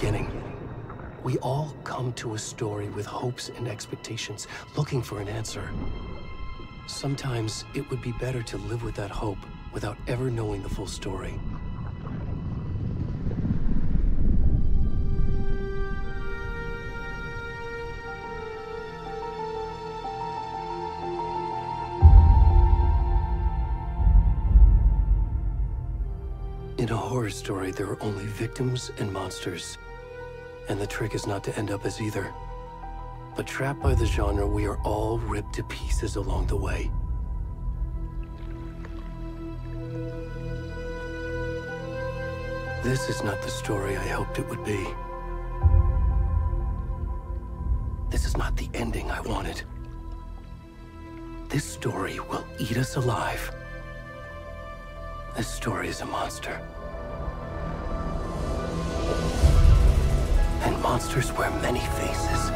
beginning. We all come to a story with hopes and expectations, looking for an answer. Sometimes it would be better to live with that hope without ever knowing the full story. In a horror story, there are only victims and monsters. And the trick is not to end up as either. But trapped by the genre, we are all ripped to pieces along the way. This is not the story I hoped it would be. This is not the ending I wanted. This story will eat us alive. This story is a monster. And monsters wear many faces.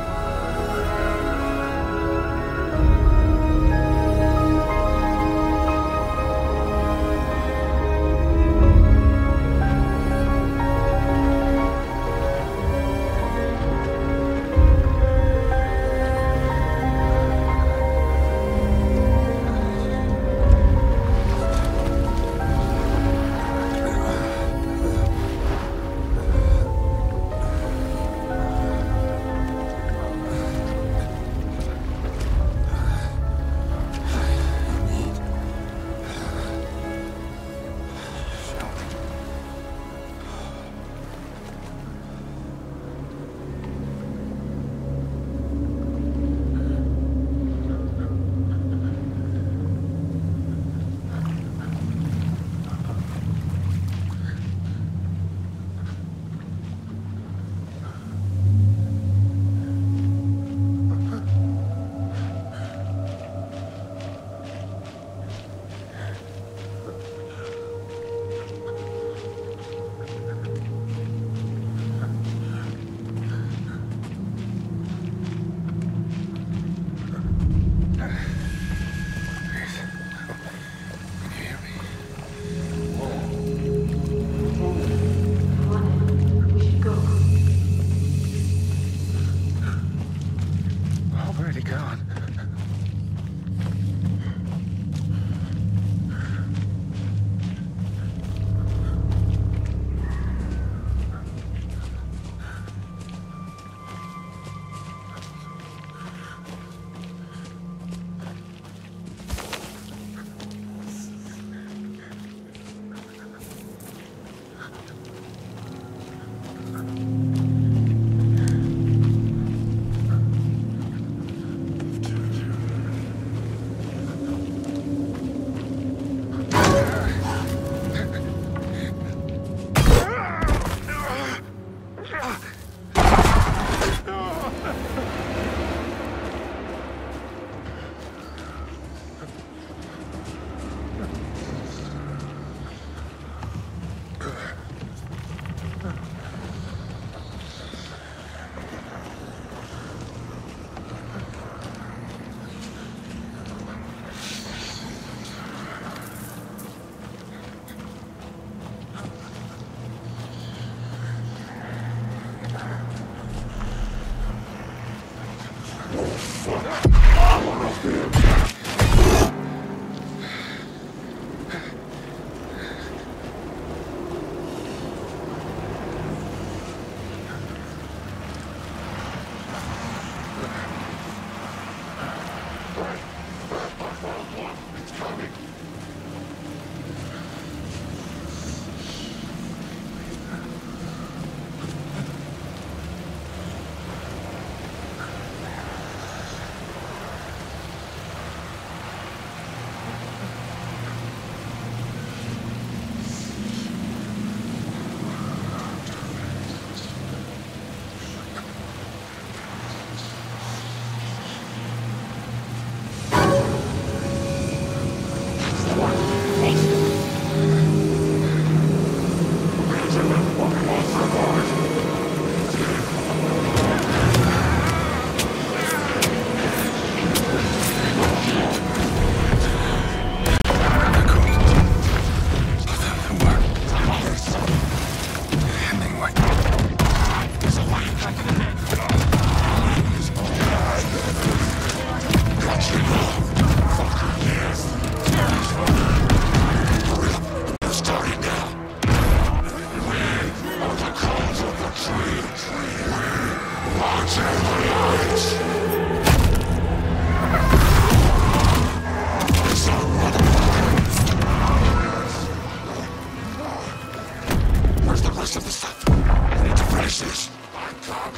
Where's the rest of the stuff? I need to finish this. I'm done.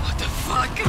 What the fuck?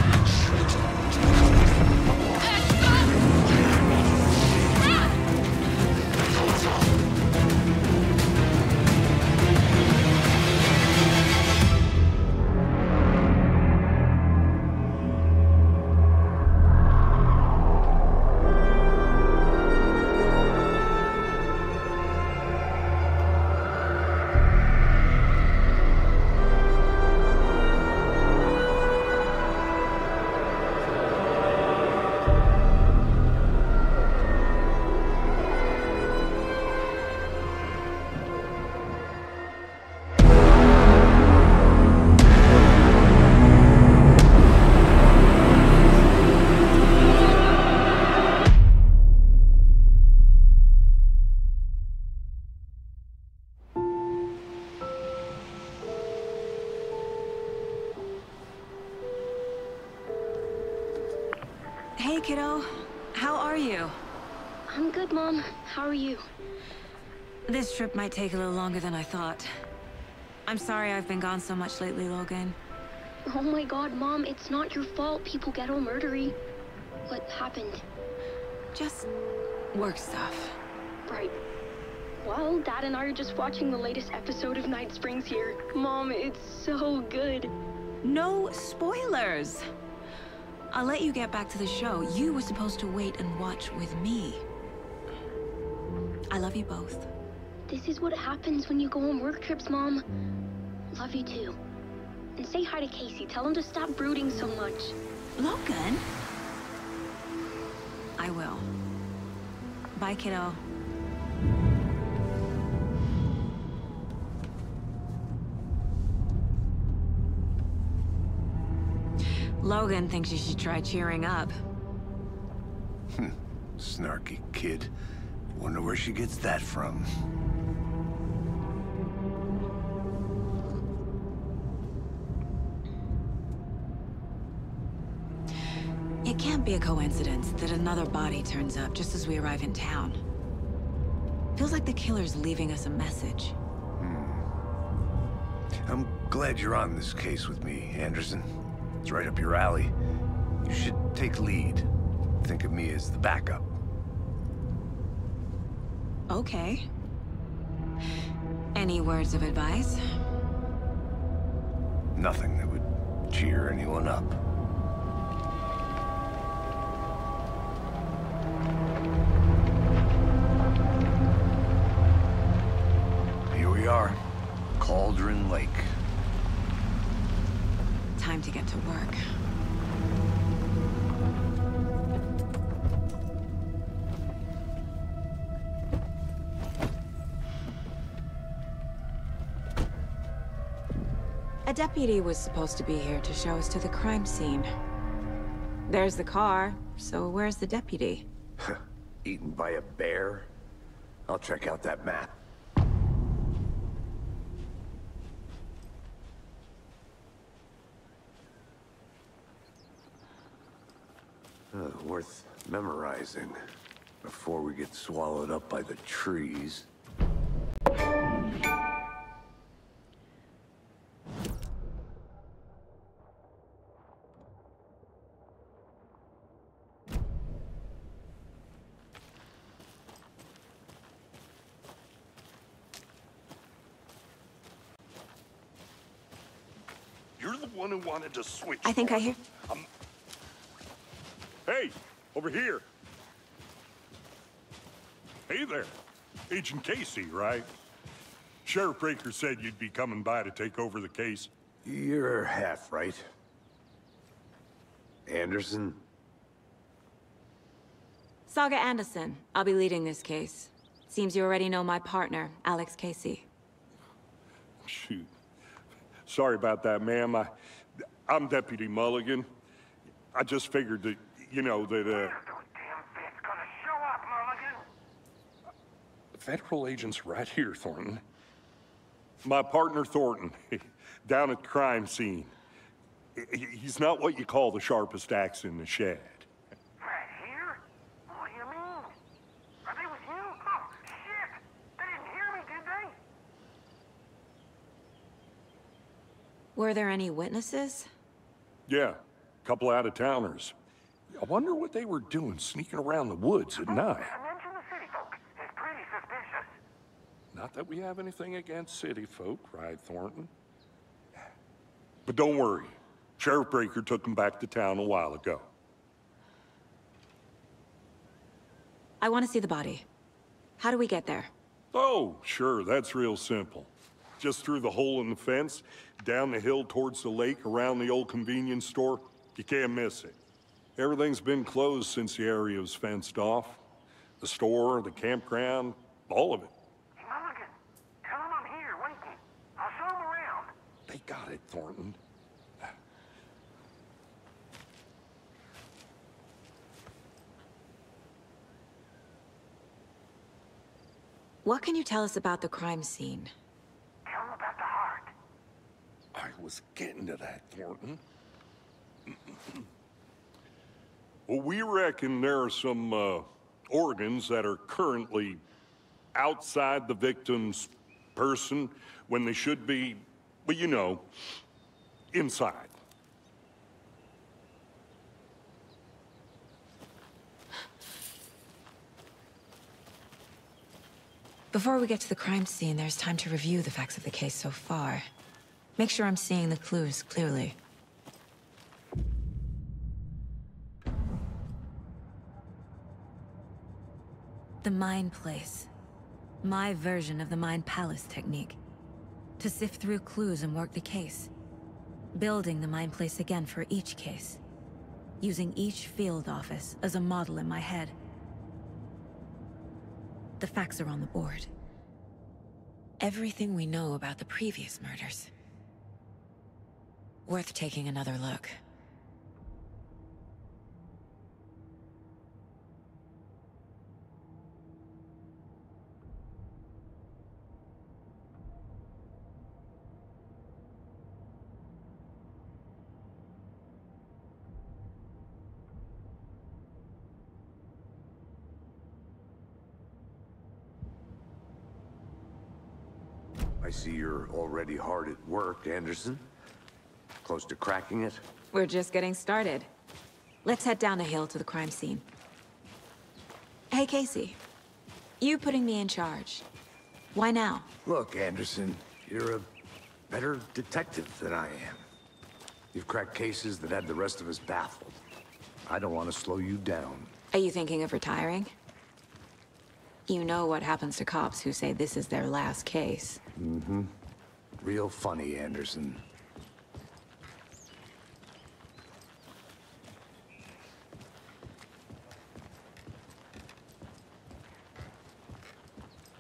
Hey, kiddo. How are you? I'm good, Mom. How are you? This trip might take a little longer than I thought. I'm sorry I've been gone so much lately, Logan. Oh my god, Mom, it's not your fault people get all murdery. What happened? Just work stuff. Right. Well, Dad and I are just watching the latest episode of Night Springs here. Mom, it's so good. No spoilers! I'll let you get back to the show. You were supposed to wait and watch with me. I love you both. This is what happens when you go on work trips, Mom. Love you too. And say hi to Casey. Tell him to stop brooding so much. Logan? I will. Bye, kiddo. Logan thinks you should try cheering up. Snarky kid. Wonder where she gets that from. It can't be a coincidence that another body turns up just as we arrive in town. Feels like the killer's leaving us a message. I'm glad you're on this case with me, Anderson. It's right up your alley. You should take lead. Think of me as the backup. Okay. Any words of advice? Nothing that would cheer anyone up. Here we are. Cauldron Lake. Time to get to work. A deputy was supposed to be here to show us to the crime scene. There's the car, so where's the deputy? Eaten by a bear? I'll check out that map. Worth memorizing before we get swallowed up by the trees. You're the one who wanted to switch. I think I hear... Hey, over here. Hey there. Agent Casey, right? Sheriff Breaker said you'd be coming by to take over the case. You're half right. Anderson? Saga Anderson. I'll be leading this case. Seems you already know my partner, Alex Casey. Shoot. Sorry about that, ma'am. I'm Deputy Mulligan. I just figured that, you know, that, Federal agents right here, Thornton. My partner, Thornton, down at the crime scene. He's not what you call the sharpest axe in the shed. Right here? What do you mean? Are they with you? Oh, shit! They didn't hear me, did they? Were there any witnesses? Yeah, a couple out-of-towners. I wonder what they were doing sneaking around the woods at night. Mention the city folk. It's pretty suspicious. Not that we have anything against city folk, right, Thornton? But don't worry. Sheriff Breaker took them back to town a while ago. I want to see the body. How do we get there? Oh, sure, that's real simple. Just through the hole in the fence, down the hill towards the lake, around the old convenience store. You can't miss it. Everything's been closed since the area was fenced off. The store, the campground, all of it. Mulligan, tell them I'm here, waiting. I'll show them around. They got it, Thornton. What can you tell us about the crime scene? Tell them about the heart. I was getting to that, Thornton. Well, we reckon there are some organs that are currently outside the victim's person when they should be, well, you know, inside. Before we get to the crime scene, there's time to review the facts of the case so far. Make sure I'm seeing the clues clearly. The Mind Place. My version of the Mind Palace technique. To sift through clues and work the case. Building the Mind Place again for each case. Using each field office as a model in my head. The facts are on the board. Everything we know about the previous murders. Worth taking another look. I see you're already hard at work, Anderson. Close to cracking it? We're just getting started. Let's head down the hill to the crime scene. Hey, Casey. You putting me in charge. Why now? Look, Anderson, you're a better detective than I am. You've cracked cases that had the rest of us baffled. I don't want to slow you down. Are you thinking of retiring? You know what happens to cops who say this is their last case. Mm-hmm. Real funny, Anderson.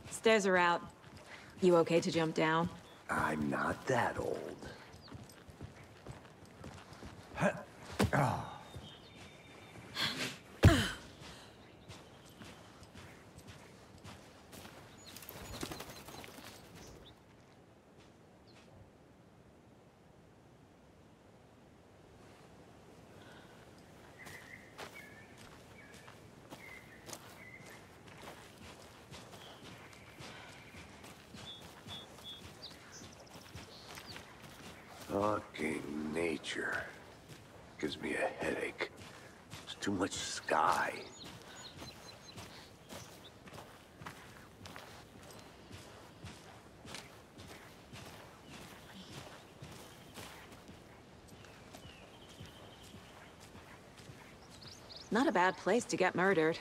Stairs are out. You okay to jump down? I'm not that old. Fucking nature. Gives me a headache. There's too much sky. Not a bad place to get murdered.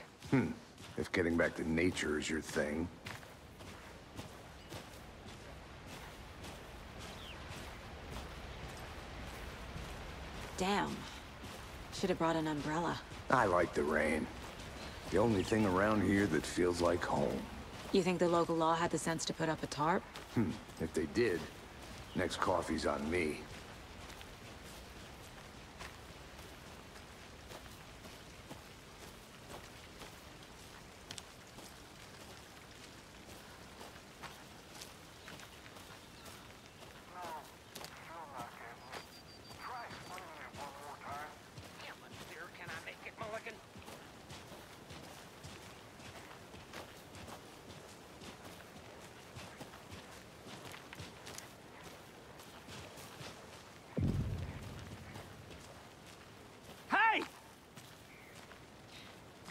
If getting back to nature is your thing. Damn. Should have brought an umbrella. I like the rain. The only thing around here that feels like home. You think the local law had the sense to put up a tarp? If they did, next coffee's on me. No, still not getting it. Try explaining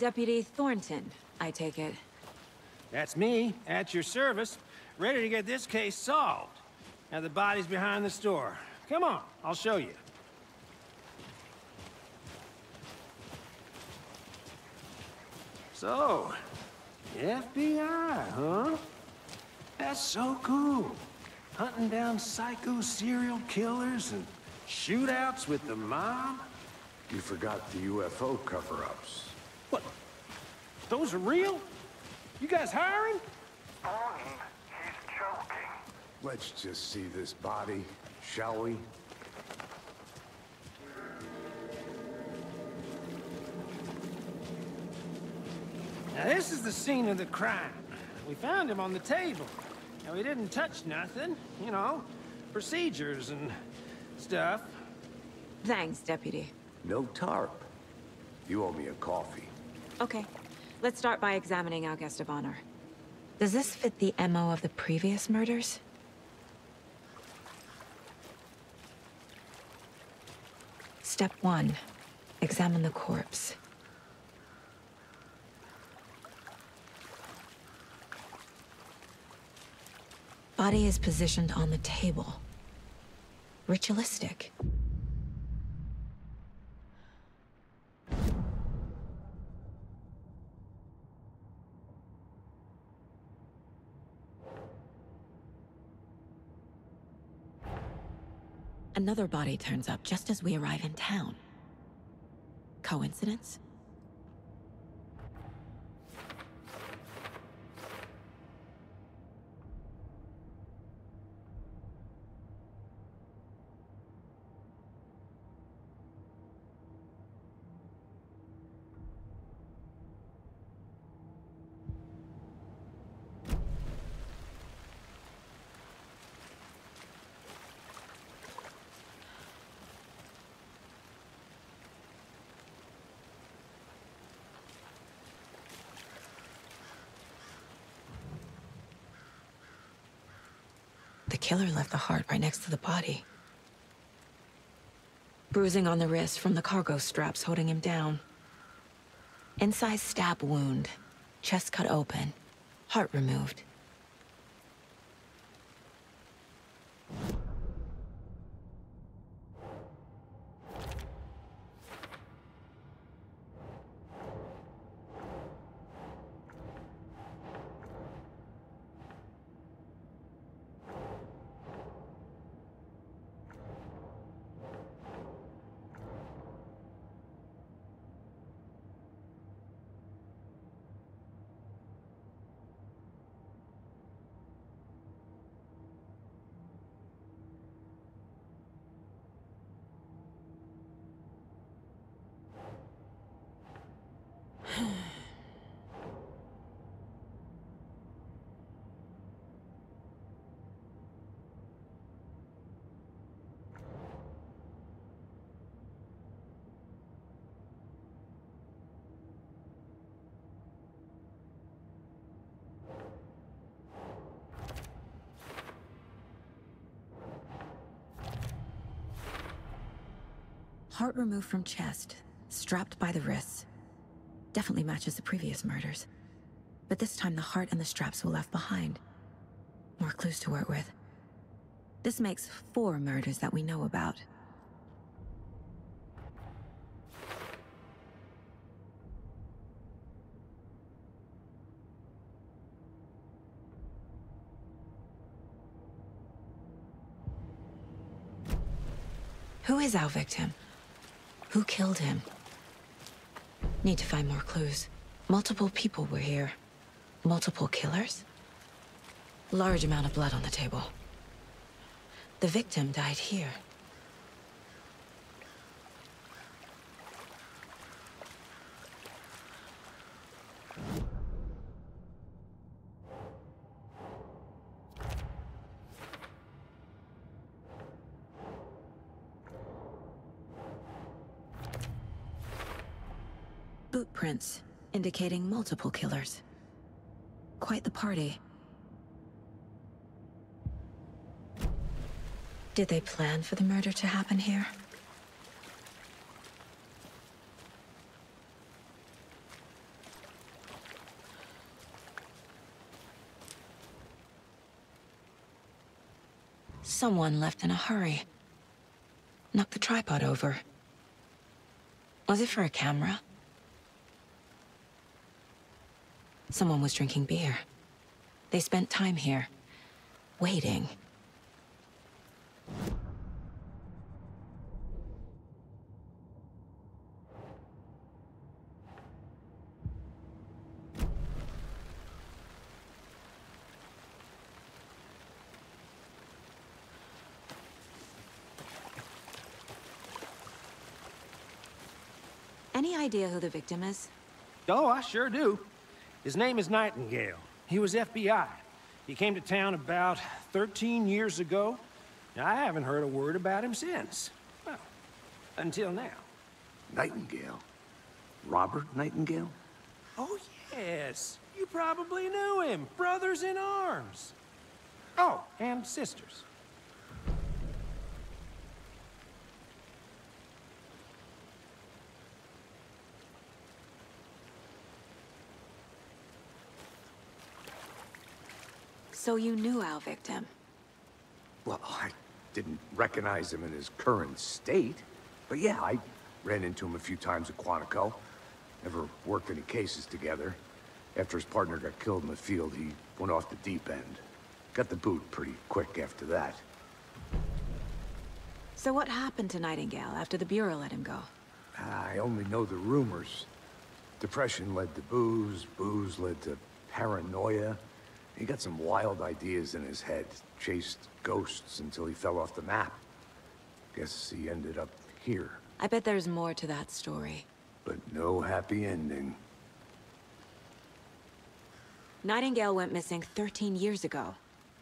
Deputy Thornton, I take it. That's me, at your service, ready to get this case solved. Now the body's behind the store. Come on, I'll show you. So, FBI, huh? That's so cool. Hunting down psycho serial killers and shootouts with the mob? You forgot the UFO cover-ups. What? Those are real? You guys hiring? Bonnie, he's joking. Let's just see this body, shall we? Now this is the scene of the crime. We found him on the table. Now he didn't touch nothing, you know, procedures and stuff. Thanks, Deputy. No tarp. You owe me a coffee. Okay, let's start by examining our guest of honor. Does this fit the MO of the previous murders? Step 1. Examine the corpse. Body is positioned on the table. Ritualistic. Another body turns up just as we arrive in town. Coincidence? The killer left the heart right next to the body. Bruising on the wrist from the cargo straps holding him down. Inside stab wound, chest cut open, heart removed. Heart removed from chest, strapped by the wrists. Definitely matches the previous murders. But this time the heart and the straps were left behind. More clues to work with. This makes 4 murders that we know about. Who is our victim? Who killed him? Need to find more clues. Multiple people were here. Multiple killers? Large amount of blood on the table. The victim died here. Boot prints, indicating multiple killers. Quite the party. Did they plan for the murder to happen here? Someone left in a hurry. Knocked the tripod over. Was it for a camera? Someone was drinking beer. They spent time here, waiting. Any idea who the victim is? Oh, I sure do. His name is Nightingale. He was FBI. He came to town about 13 years ago. I haven't heard a word about him since. Well, until now. Nightingale? Robert Nightingale? Oh, yes. You probably knew him. Brothers in arms. Oh, and sisters. So you knew our victim? Well, I didn't recognize him in his current state. But yeah, I ran into him a few times at Quantico. Never worked any cases together. After his partner got killed in the field, he went off the deep end. Got the boot pretty quick after that. So what happened to Nightingale after the Bureau let him go? I only know the rumors. Depression led to booze, booze led to paranoia. He got some wild ideas in his head, chased ghosts until he fell off the map. Guess he ended up here. I bet there's more to that story. But no happy ending. Nightingale went missing 13 years ago,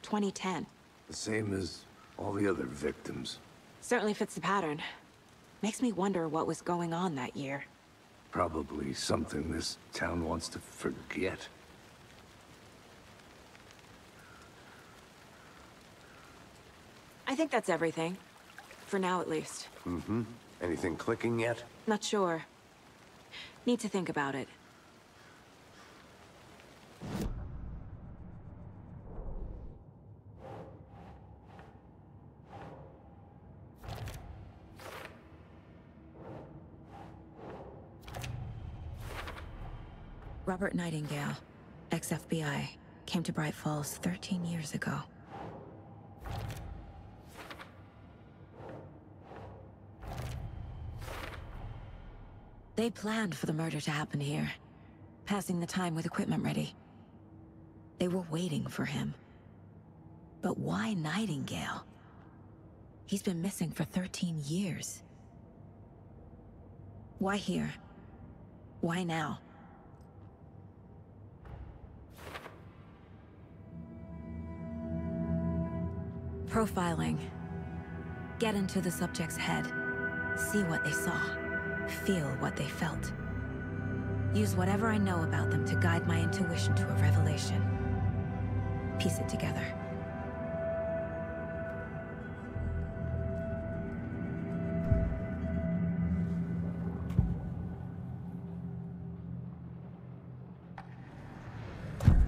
2010. The same as all the other victims. Certainly fits the pattern. Makes me wonder what was going on that year. Probably something this town wants to forget. I think that's everything. For now, at least. Mm-hmm. Anything clicking yet? Not sure. Need to think about it. Robert Nightingale, ex-FBI, came to Bright Falls 13 years ago. They planned for the murder to happen here, passing the time with equipment ready. They were waiting for him. But why Nightingale? He's been missing for 13 years. Why here? Why now? Profiling. Get into the subject's head. See what they saw. Feel what they felt. Use whatever I know about them to guide my intuition to a revelation. Piece it together.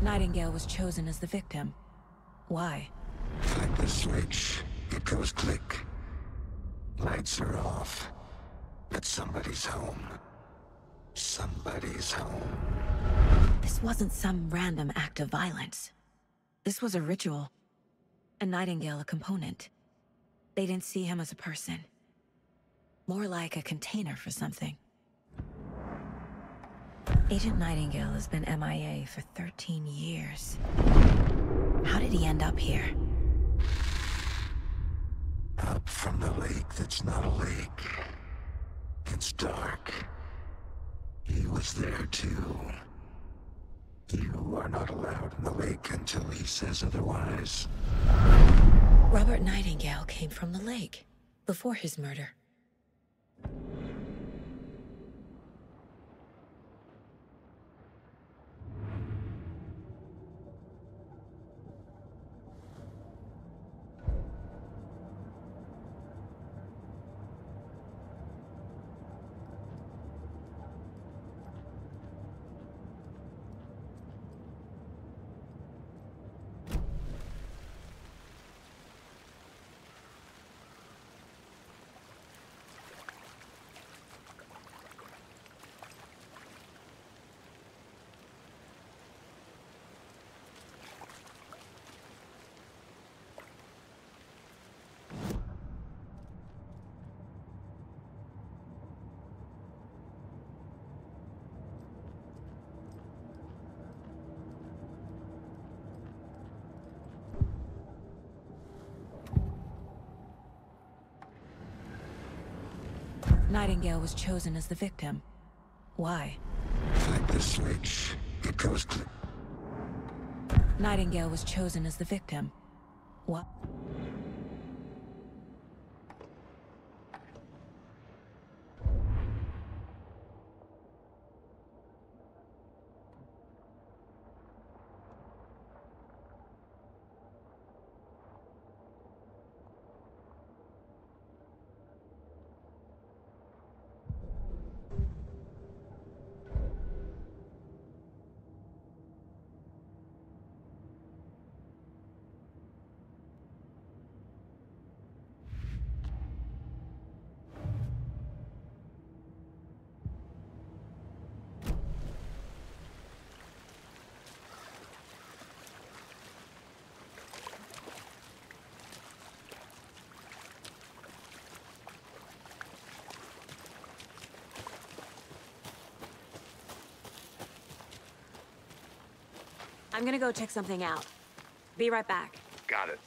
Nightingale was chosen as the victim. Why? Flip the switch. It goes click. Lights are off. But somebody's home. Somebody's home. This wasn't some random act of violence. This was a ritual. And Nightingale a component. They didn't see him as a person. More like a container for something. Agent Nightingale has been MIA for 13 years. How did he end up here? Up from the lake that's not a lake. It's dark. He was there too. You are not allowed in the lake until he says otherwise. Robert Nightingale came from the lake, before his murder. Nightingale was chosen as the victim. Why? Flip the switch. It goes click. Nightingale was chosen as the victim. What? I'm gonna go check something out. Be right back. Got it.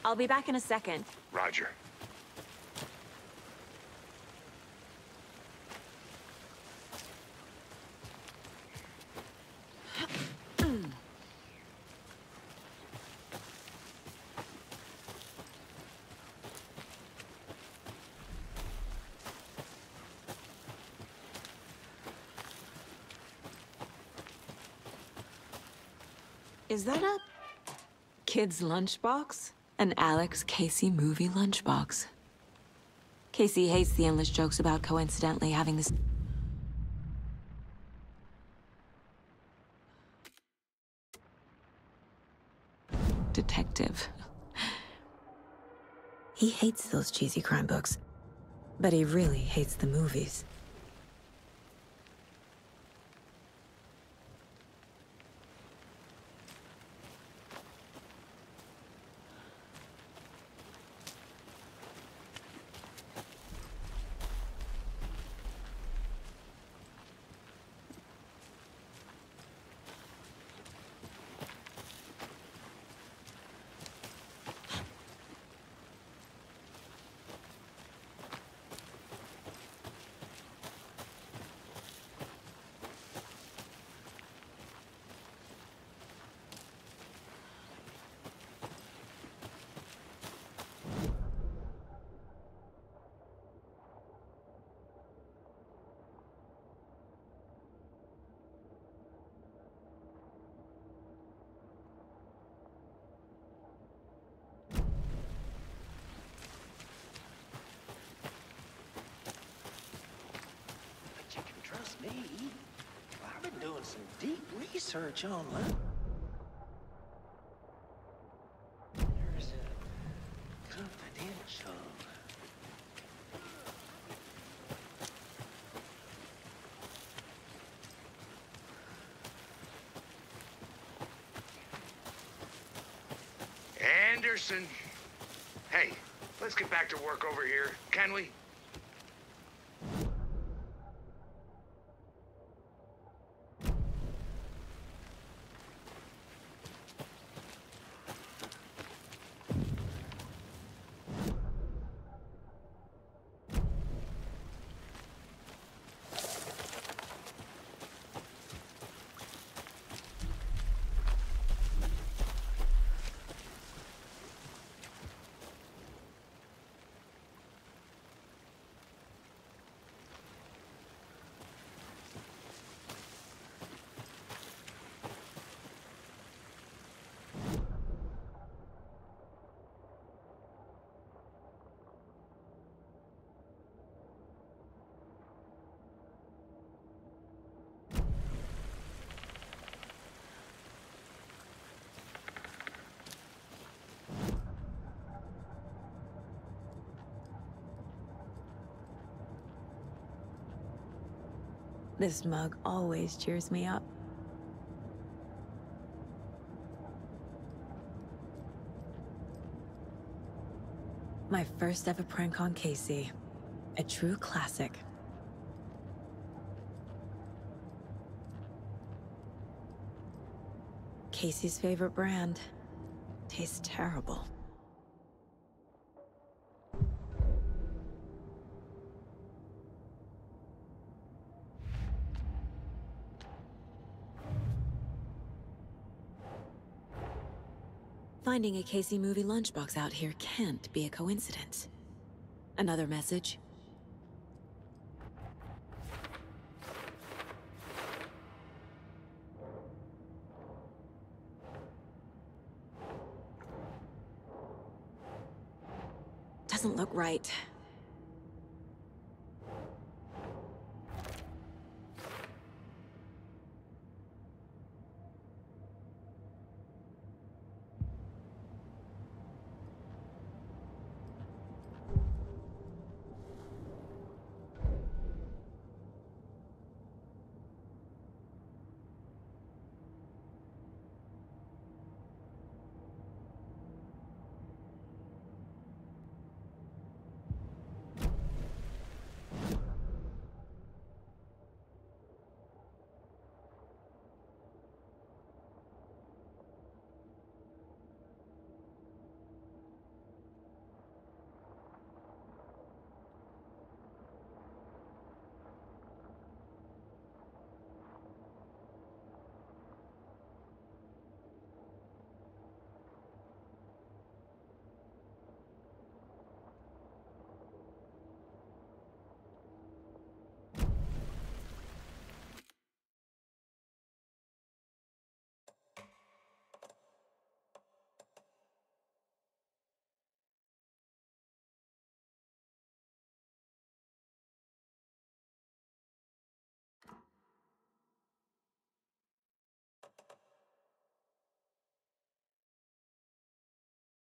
I'll be back in a second. Roger. Is that a kid's lunchbox? An Alex Casey movie lunchbox. Casey hates the endless jokes about coincidentally having this detective. He hates those cheesy crime books, but he really hates the movies. Trust me. I've been doing some deep research online. There's a confidential. Anderson. Hey, let's get back to work over here, can we? This mug always cheers me up. My first ever prank on Casey. A true classic. Casey's favorite brand. Tastes terrible. Finding a Casey movie lunchbox out here can't be a coincidence. Another message? Doesn't look right.